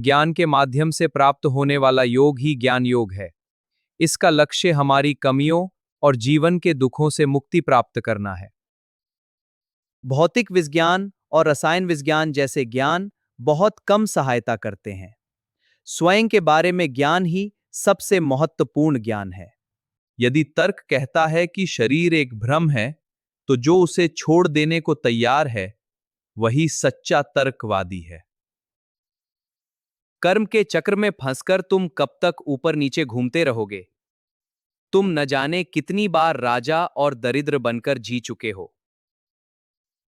ज्ञान के माध्यम से प्राप्त होने वाला योग ही ज्ञान योग है। इसका लक्ष्य हमारी कमियों और जीवन के दुखों से मुक्ति प्राप्त करना है। भौतिक विज्ञान और रसायन विज्ञान जैसे ज्ञान बहुत कम सहायता करते हैं। स्वयं के बारे में ज्ञान ही सबसे महत्वपूर्ण ज्ञान है। यदि तर्क कहता है कि शरीर एक भ्रम है, तो जो उसे छोड़ देने को तैयार है, वही सच्चा तर्कवादी है। कर्म के चक्र में फंसकर तुम कब तक ऊपर नीचे घूमते रहोगे? तुम न जाने कितनी बार राजा और दरिद्र बनकर जी चुके हो।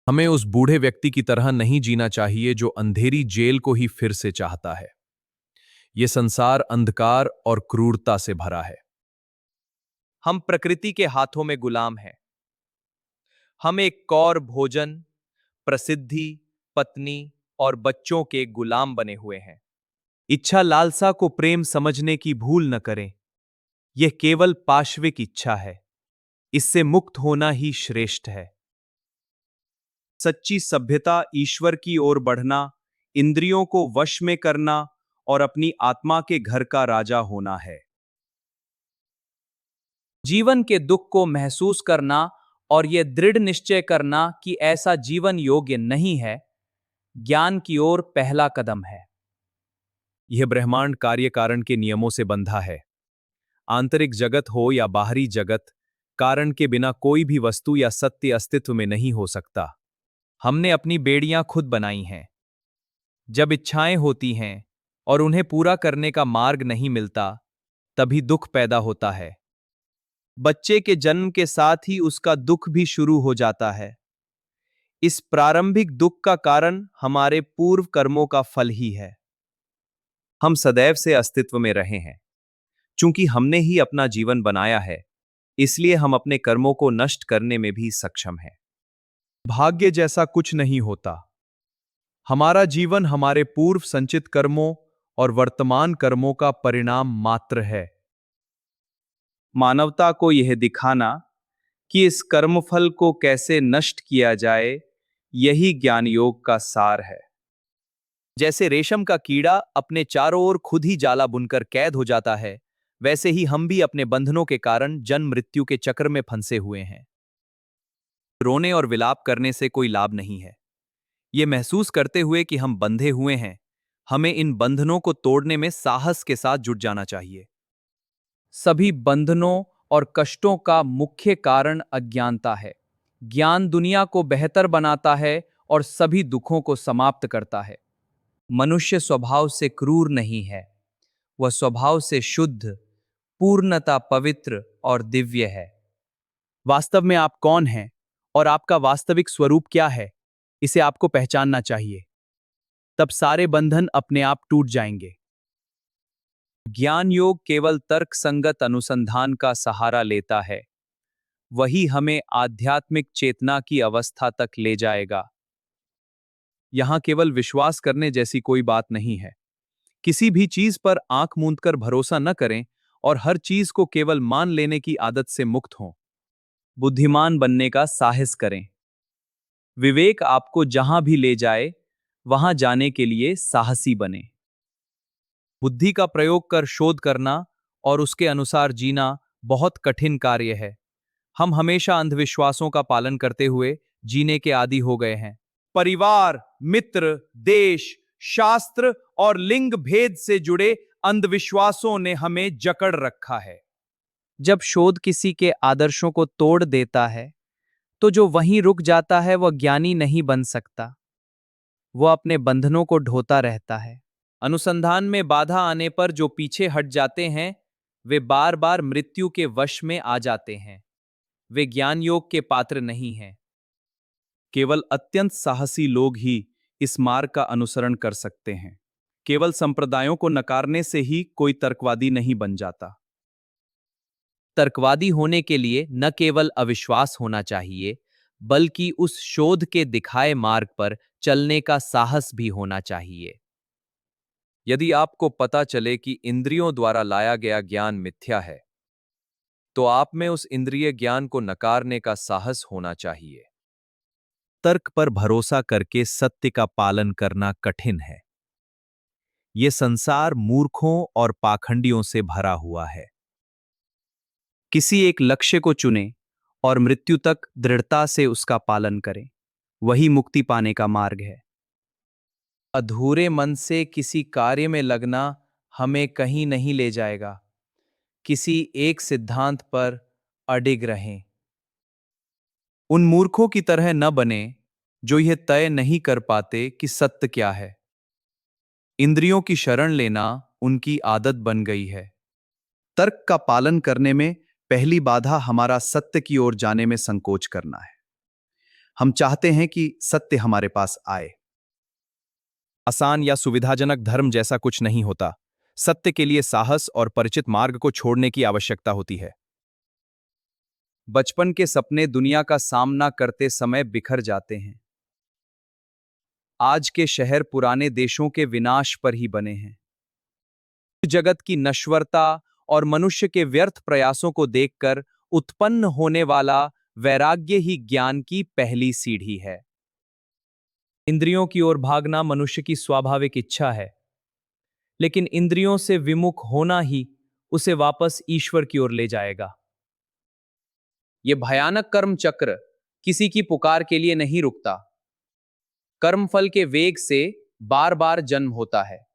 हमें उस बूढ़े व्यक्ति की तरह नहीं जीना चाहिए जो अंधेरी जेल को ही फिर से चाहता है। यह संसार अंधकार और क्रूरता से भरा है। हम प्रकृति के हाथों में गुलाम हैं। हम एक कौर भोजन, प्रसिद्धि, पत्नी और बच्चों के गुलाम बने हुए हैं। इच्छा लालसा को प्रेम समझने की भूल न करें। यह केवल पाश्विक इच्छा है। इससे मुक्त होना ही श्रेष्ठ है। सच्ची सभ्यता ईश्वर की ओर बढ़ना, इंद्रियों को वश में करना और अपनी आत्मा के घर का राजा होना है। जीवन के दुख को महसूस करना और यह दृढ़ निश्चय करना कि ऐसा जीवन योग्य नहीं है, ज्ञान की ओर पहला कदम है। यह ब्रह्मांड कार्य कारण के नियमों से बंधा है। आंतरिक जगत हो या बाहरी जगत, कारण के बिना कोई भी वस्तु या सत्य अस्तित्व में नहीं हो सकता। हमने अपनी बेड़ियां खुद बनाई हैं। जब इच्छाएं होती हैं और उन्हें पूरा करने का मार्ग नहीं मिलता, तभी दुख पैदा होता है। बच्चे के जन्म के साथ ही उसका दुख भी शुरू हो जाता है। इस प्रारंभिक दुख का कारण हमारे पूर्व कर्मों का फल ही है। हम सदैव से अस्तित्व में रहे हैं। चूंकि हमने ही अपना जीवन बनाया है, इसलिए हम अपने कर्मों को नष्ट करने में भी सक्षम हैं। भाग्य जैसा कुछ नहीं होता। हमारा जीवन हमारे पूर्व संचित कर्मों और वर्तमान कर्मों का परिणाम मात्र है। मानवता को यह दिखाना कि इस कर्मफल को कैसे नष्ट किया जाए, यही ज्ञान योग का सार है। जैसे रेशम का कीड़ा अपने चारों ओर खुद ही जाला बुनकर कैद हो जाता है, वैसे ही हम भी अपने बंधनों के कारण जन्म मृत्यु के चक्र में फंसे हुए हैं। रोने और विलाप करने से कोई लाभ नहीं है। ये महसूस करते हुए कि हम बंधे हुए हैं, हमें इन बंधनों को तोड़ने में साहस के साथ जुट जाना चाहिए। सभी बंधनों और कष्टों का मुख्य कारण अज्ञानता है। ज्ञान दुनिया को बेहतर बनाता है और सभी दुखों को समाप्त करता है। मनुष्य स्वभाव से क्रूर नहीं है। वह स्वभाव से शुद्ध, पूर्णता पवित्र और दिव्य है। वास्तव में आप कौन हैं और आपका वास्तविक स्वरूप क्या है, इसे आपको पहचानना चाहिए। तब सारे बंधन अपने आप टूट जाएंगे। ज्ञान योग केवल तर्क संगत अनुसंधान का सहारा लेता है। वही हमें आध्यात्मिक चेतना की अवस्था तक ले जाएगा। यहां केवल विश्वास करने जैसी कोई बात नहीं है। किसी भी चीज पर आंख मूंदकर भरोसा न करें और हर चीज को केवल मान लेने की आदत से मुक्त हों। बुद्धिमान बनने का साहस करें। विवेक आपको जहां भी ले जाए, वहां जाने के लिए साहसी बने। बुद्धि का प्रयोग कर शोध करना और उसके अनुसार जीना बहुत कठिन कार्य है। हम हमेशा अंधविश्वासों का पालन करते हुए जीने के आदी हो गए हैं। परिवार, मित्र, देश, शास्त्र और लिंग भेद से जुड़े अंधविश्वासों ने हमें जकड़ रखा है। जब शोध किसी के आदर्शों को तोड़ देता है, तो जो वहीं रुक जाता है वह ज्ञानी नहीं बन सकता। वह अपने बंधनों को ढोता रहता है। अनुसंधान में बाधा आने पर जो पीछे हट जाते हैं, वे बार बार मृत्यु के वश में आ जाते हैं। वे ज्ञान योग के पात्र नहीं हैं। केवल अत्यंत साहसी लोग ही इस मार्ग का अनुसरण कर सकते हैं। केवल संप्रदायों को नकारने से ही कोई तर्कवादी नहीं बन जाता। तर्कवादी होने के लिए न केवल अविश्वास होना चाहिए, बल्कि उस शोध के दिखाए मार्ग पर चलने का साहस भी होना चाहिए। यदि आपको पता चले कि इंद्रियों द्वारा लाया गया ज्ञान मिथ्या है, तो आप में उस इंद्रिय ज्ञान को नकारने का साहस होना चाहिए। तर्क पर भरोसा करके सत्य का पालन करना कठिन है। ये संसार मूर्खों और पाखंडियों से भरा हुआ है। किसी एक लक्ष्य को चुनें और मृत्यु तक दृढ़ता से उसका पालन करें। वही मुक्ति पाने का मार्ग है। अधूरे मन से किसी कार्य में लगना हमें कहीं नहीं ले जाएगा। किसी एक सिद्धांत पर अडिग रहें। उन मूर्खों की तरह न बने जो यह तय नहीं कर पाते कि सत्य क्या है। इंद्रियों की शरण लेना उनकी आदत बन गई है। तर्क का पालन करने में पहली बाधा हमारा सत्य की ओर जाने में संकोच करना है। हम चाहते हैं कि सत्य हमारे पास आए। आसान या सुविधाजनक धर्म जैसा कुछ नहीं होता। सत्य के लिए साहस और परिचित मार्ग को छोड़ने की आवश्यकता होती है। बचपन के सपने दुनिया का सामना करते समय बिखर जाते हैं। आज के शहर पुराने देशों के विनाश पर ही बने हैं। जगत की नश्वरता और मनुष्य के व्यर्थ प्रयासों को देखकर उत्पन्न होने वाला वैराग्य ही ज्ञान की पहली सीढ़ी है। इंद्रियों की ओर भागना मनुष्य की स्वाभाविक इच्छा है, लेकिन इंद्रियों से विमुख होना ही उसे वापस ईश्वर की ओर ले जाएगा। यह भयानक कर्म चक्र किसी की पुकार के लिए नहीं रुकता। कर्मफल के वेग से बार बार जन्म होता है।